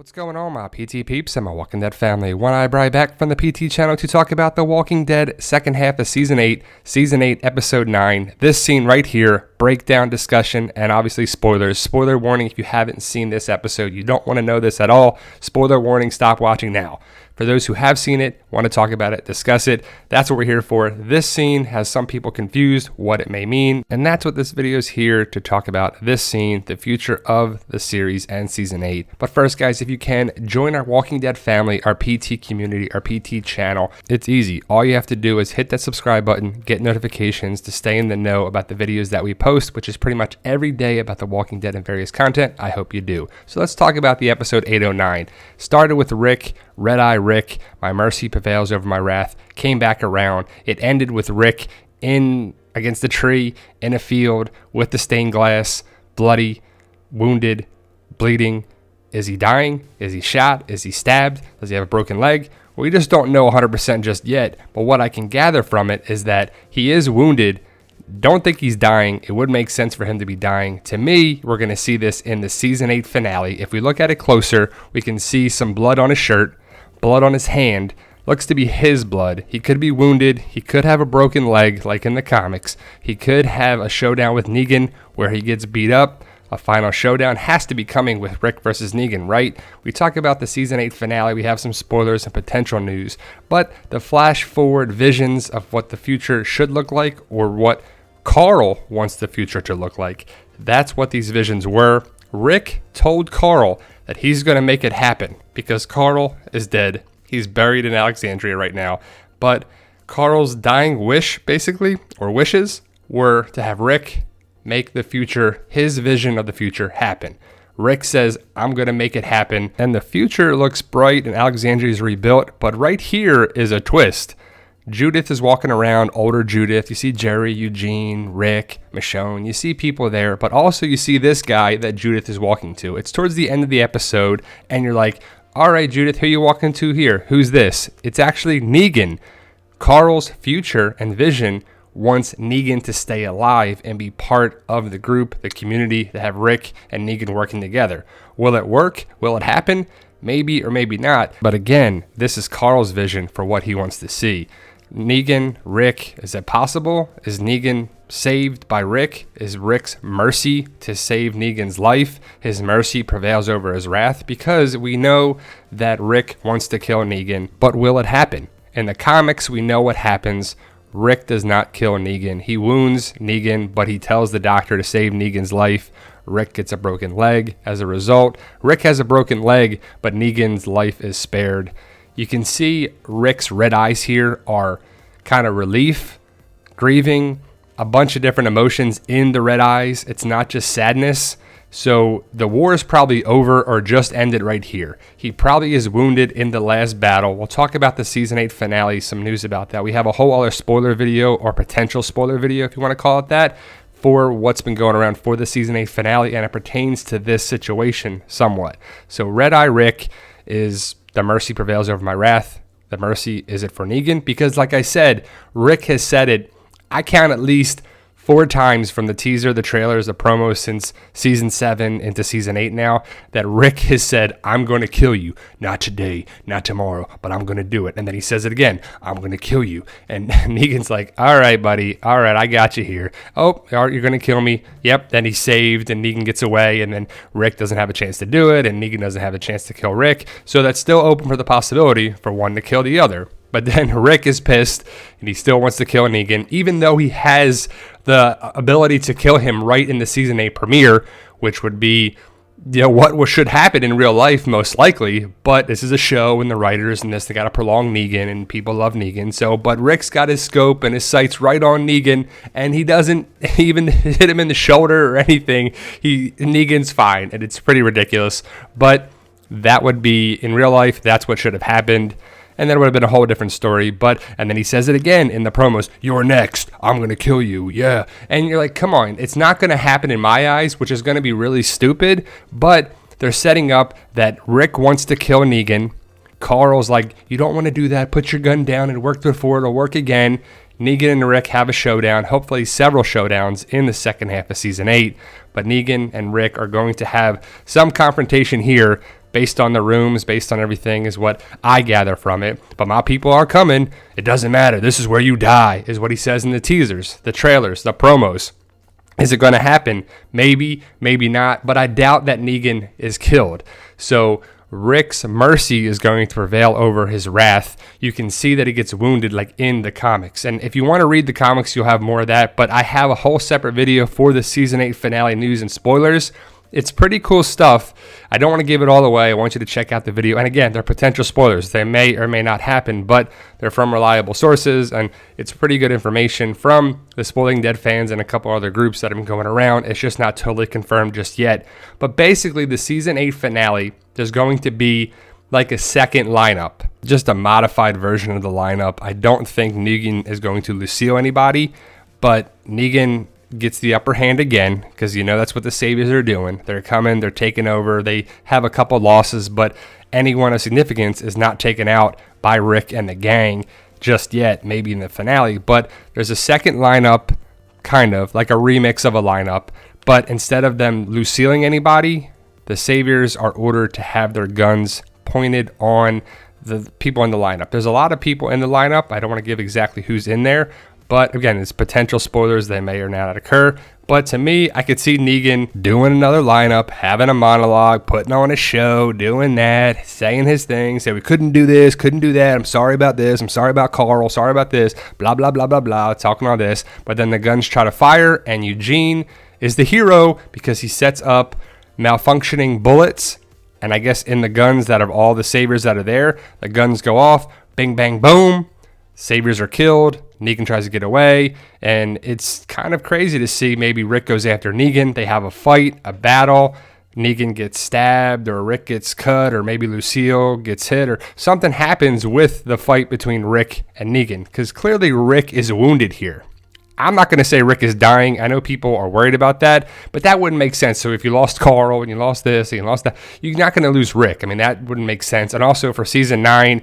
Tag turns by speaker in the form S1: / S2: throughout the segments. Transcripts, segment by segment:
S1: What's going on, my PT peeps and my Walking Dead family? One Eyebrow back from the PT channel to talk about The Walking Dead second half of Season 8, Episode 9. This scene right here, breakdown, discussion, and obviously spoilers. Spoiler warning, if you haven't seen this episode, you don't want to know this at all. Spoiler warning, stop watching now. For those who have seen it, want to talk about it, discuss it, that's what we're here for. This scene has some people confused what it may mean, and that's what this video is here to talk about. This scene, the future of the series and Season 8. But first, guys, if you can, join our Walking Dead family, our PT community, our PT channel. It's easy. All you have to do is hit that subscribe button, get notifications to stay in the know about the videos that we post, which is pretty much every day about The Walking Dead and various content. I hope you do. So let's talk about the episode 809. Started with Rick, Red Eye Rick, my mercy prevails over my wrath, came back around. It ended with Rick in against a tree in a field with the stained glass, bloody, wounded, bleeding. Is he dying? Is he shot? Is he stabbed? Does he have a broken leg? We just don't know 100% just yet, but what I can gather from it is that he is wounded. Don't think he's dying. It would make sense for him to be dying. To me, we're going to see this in the Season 8 finale. If we look at it closer, we can see some blood on his shirt, blood on his hand. Looks to be his blood. He could be wounded. He could have a broken leg like in the comics. He could have a showdown with Negan where he gets beat up. A final showdown has to be coming with Rick versus Negan, right? We talk about the Season 8 finale. We have some spoilers and potential news. But the flash forward visions of what the future should look like or what Carl wants the future to look like. That's what these visions were. Rick told Carl that he's going to make it happen because Carl is dead. He's buried in Alexandria right now. But Carl's dying wish, basically, or wishes, were to have Rick make the future, his vision of the future, happen. Rick says, I'm going to make it happen. And the future looks bright and Alexandria is rebuilt. But right here is a twist. Judith is walking around, older Judith. You see Jerry, Eugene, Rick, Michonne. You see people there, but also you see this guy that Judith is walking to. It's towards the end of the episode, and you're like, all right, Judith, who are you walking to here? Who's this? It's actually Negan. Carl's future and vision wants Negan to stay alive and be part of the group, the community, to have Rick and Negan working together. Will it work? Will it happen? Maybe or maybe not. But again, this is Carl's vision for what he wants to see. Negan, Rick, is it possible? Is Negan saved by Rick? Is Rick's mercy to save Negan's life? His mercy prevails over his wrath because we know that Rick wants to kill Negan, but will it happen? In the comics, we know what happens. Rick does not kill Negan. He wounds Negan, but he tells the doctor to save Negan's life. Rick gets a broken leg as a result. Rick has a broken leg, but Negan's life is spared. You can see Rick's red eyes here are kind of relief, grieving, a bunch of different emotions in the red eyes. It's not just sadness. So the war is probably over or just ended right here. He probably is wounded in the last battle. We'll talk about the Season 8 finale, some news about that. We have a whole other spoiler video or potential spoiler video, if you want to call it that, for what's been going around for the Season 8 finale, and it pertains to this situation somewhat. So Red Eye Rick is the mercy prevails over my wrath. The mercy, is it for Negan? Because like I said, Rick has said it, I count at least 4 times from the teaser, the trailers, the promos since Season 7 into Season 8 now, that Rick has said, I'm going to kill you. Not today, not tomorrow, but I'm going to do it. And then he says it again, I'm going to kill you. And Negan's like, all right, buddy. All right, I got you here. Oh, you're going to kill me. Yep. Then he's saved and Negan gets away. And then Rick doesn't have a chance to do it. And Negan doesn't have a chance to kill Rick. So that's still open for the possibility for one to kill the other. But then Rick is pissed, and he still wants to kill Negan, even though he has the ability to kill him right in the Season 8 premiere, which would be, what should happen in real life, most likely. But this is a show, and the writers and this, they got to prolong Negan, and people love Negan. So, but Rick's got his scope and his sights right on Negan, and he doesn't even hit him in the shoulder or anything. Negan's fine, and it's pretty ridiculous. But that would be, in real life, that's what should have happened. And then it would have been a whole different story. And then he says it again in the promos, you're next, I'm going to kill you, yeah. And you're like, come on, it's not going to happen in my eyes, which is going to be really stupid. But they're setting up that Rick wants to kill Negan. Carl's like, you don't want to do that, put your gun down, it worked before, it'll work again. Negan and Rick have a showdown, hopefully several showdowns in the second half of Season 8. But Negan and Rick are going to have some confrontation here. based on the rooms, based on everything is what I gather from it. But my people are coming. It doesn't matter. This is where you die, is what he says in the teasers, the trailers, the promos. Is it going to happen? Maybe, maybe not. But I doubt that Negan is killed. So Rick's mercy is going to prevail over his wrath. You can see that he gets wounded like in the comics. And if you want to read the comics, you'll have more of that. But I have a whole separate video for the season 8 finale news and spoilers. It's pretty cool stuff. I don't want to give it all away. I want you to check out the video. And again, they're potential spoilers. They may or may not happen, but they're from reliable sources, and it's pretty good information from the Spoiling Dead fans and a couple other groups that have been going around. It's just not totally confirmed just yet. But basically, the season 8 finale, there's going to be like a second lineup, just a modified version of the lineup. I don't think Negan is going to Lucille anybody, but Negan gets the upper hand again, because you know that's what the Saviors are doing. They're coming, they're taking over. They have a couple losses, but anyone of significance is not taken out by Rick and the gang just yet, maybe in the finale. But there's a second lineup, kind of like a remix of a lineup, but instead of them Lucilleing anybody, the Saviors are ordered to have their guns pointed on the people in the lineup. There's a lot of people in the lineup. I don't want to give exactly who's in there, but again, it's potential spoilers. They may or may not occur. But to me, I could see Negan doing another lineup, having a monologue, putting on a show, doing that, saying his thing, say we couldn't do this, couldn't do that, I'm sorry about this, I'm sorry about Carl, sorry about this, blah, blah, blah, blah, blah, talking all this. But then the guns try to fire, and Eugene is the hero because he sets up malfunctioning bullets. And I guess in the guns that are all the Saviors that are there, the guns go off, bing, bang, boom. Saviors are killed. Negan tries to get away, and it's kind of crazy to see maybe Rick goes after Negan. They have a fight, a battle. Negan gets stabbed, or Rick gets cut, or maybe Lucille gets hit, or something happens with the fight between Rick and Negan, because clearly Rick is wounded here. I'm not going to say Rick is dying. I know people are worried about that, but that wouldn't make sense. So if you lost Carl and you lost this and you lost that, you're not going to lose Rick. I mean, that wouldn't make sense. And also for season 9,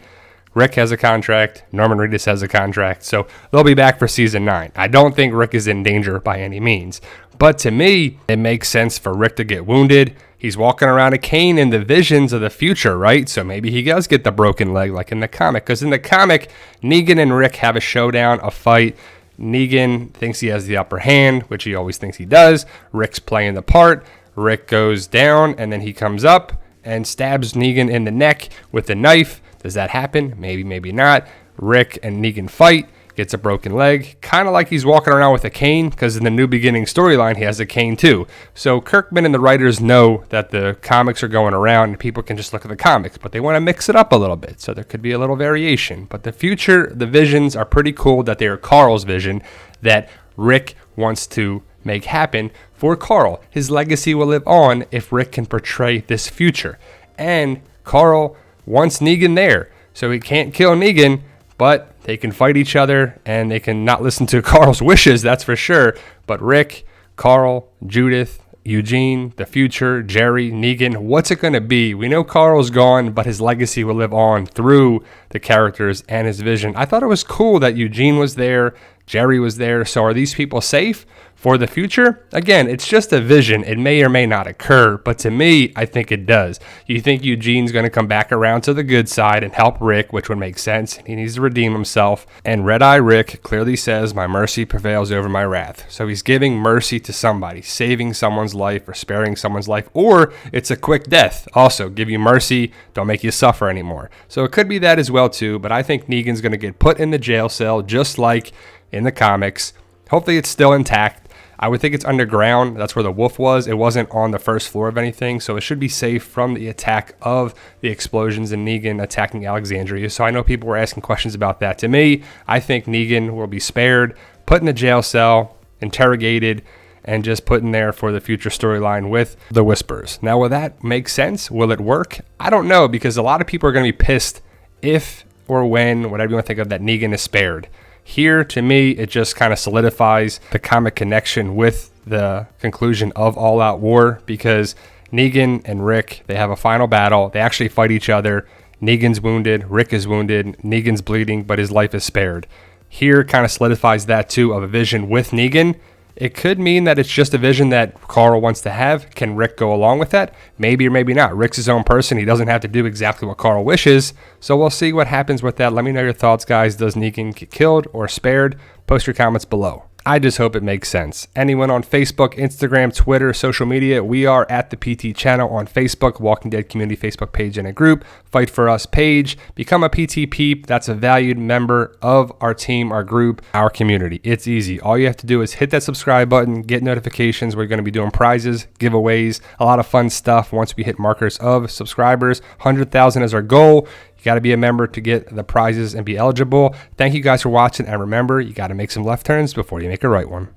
S1: Rick has a contract. Norman Reedus has a contract. So they'll be back for season 9. I don't think Rick is in danger by any means. But to me, it makes sense for Rick to get wounded. He's walking around a cane in the visions of the future, right? So maybe he does get the broken leg like in the comic. Because in the comic, Negan and Rick have a showdown, a fight. Negan thinks he has the upper hand, which he always thinks he does. Rick's playing the part. Rick goes down, and then he comes up and stabs Negan in the neck with a knife. Does that happen? Maybe, maybe not. Rick and Negan fight, gets a broken leg, kind of like he's walking around with a cane, because in the New Beginning storyline, he has a cane too. So Kirkman and the writers know that the comics are going around, and people can just look at the comics, but they want to mix it up a little bit, so there could be a little variation. But the future, the visions are pretty cool that they are Carl's vision that Rick wants to make happen for Carl. His legacy will live on if Rick can portray this future. And Carl wants Negan there, so he can't kill Negan, but they can fight each other, and they can not listen to Carl's wishes, that's for sure. But Rick, Carl, Judith, Eugene, the future, Jerry, Negan, what's it going to be? We know Carl's gone, but his legacy will live on through the characters and his vision. I thought it was cool that Eugene was there, Jerry was there. So are these people safe for the future? Again, it's just a vision. It may or may not occur, but to me, I think it does. You think Eugene's going to come back around to the good side and help Rick, which would make sense. He needs to redeem himself. And Red Eye Rick clearly says, my mercy prevails over my wrath. So he's giving mercy to somebody, saving someone's life or sparing someone's life, or it's a quick death. Also, give you mercy, don't make you suffer anymore. So it could be that as well too, but I think Negan's going to get put in the jail cell just like in the comics. Hopefully it's still intact. I would think it's underground. That's where the wolf was. It wasn't on the first floor of anything, so it should be safe from the attack of the explosions and Negan attacking Alexandria. So I know people were asking questions about that. To me, I think Negan will be spared, put in a jail cell, interrogated, and just put in there for the future storyline with the Whispers. Now, will that make sense? Will it work? I don't know, because a lot of people are going to be pissed if or when, whatever you want to think of, that Negan is spared. Here, to me, it just kind of solidifies the comic connection with the conclusion of All Out War, because Negan and Rick, they have a final battle. They actually fight each other. Negan's wounded, Rick is wounded, Negan's bleeding, but his life is spared. Here kind of solidifies that too, of a vision with Negan It could mean that it's just a vision that Carl wants to have. Can Rick go along with that? Maybe or maybe not. Rick's his own person. He doesn't have to do exactly what Carl wishes. So we'll see what happens with that. Let me know your thoughts, guys. Does Negan get killed or spared? Post your comments below. I just hope it makes sense. Anyone on Facebook, Instagram, Twitter, social media, we are at the PT channel on Facebook, Walking Dead Community Facebook page and a group, Fight for Us page. Become a PT Peep. That's a valued member of our team, our group, our community. It's easy. All you have to do is hit that subscribe button, get notifications. We're going to be doing prizes, giveaways, a lot of fun stuff once we hit markers of subscribers. 100,000 is our goal. You got to be a member to get the prizes and be eligible. Thank you guys for watching. And remember, you got to make some left turns before you make a right one.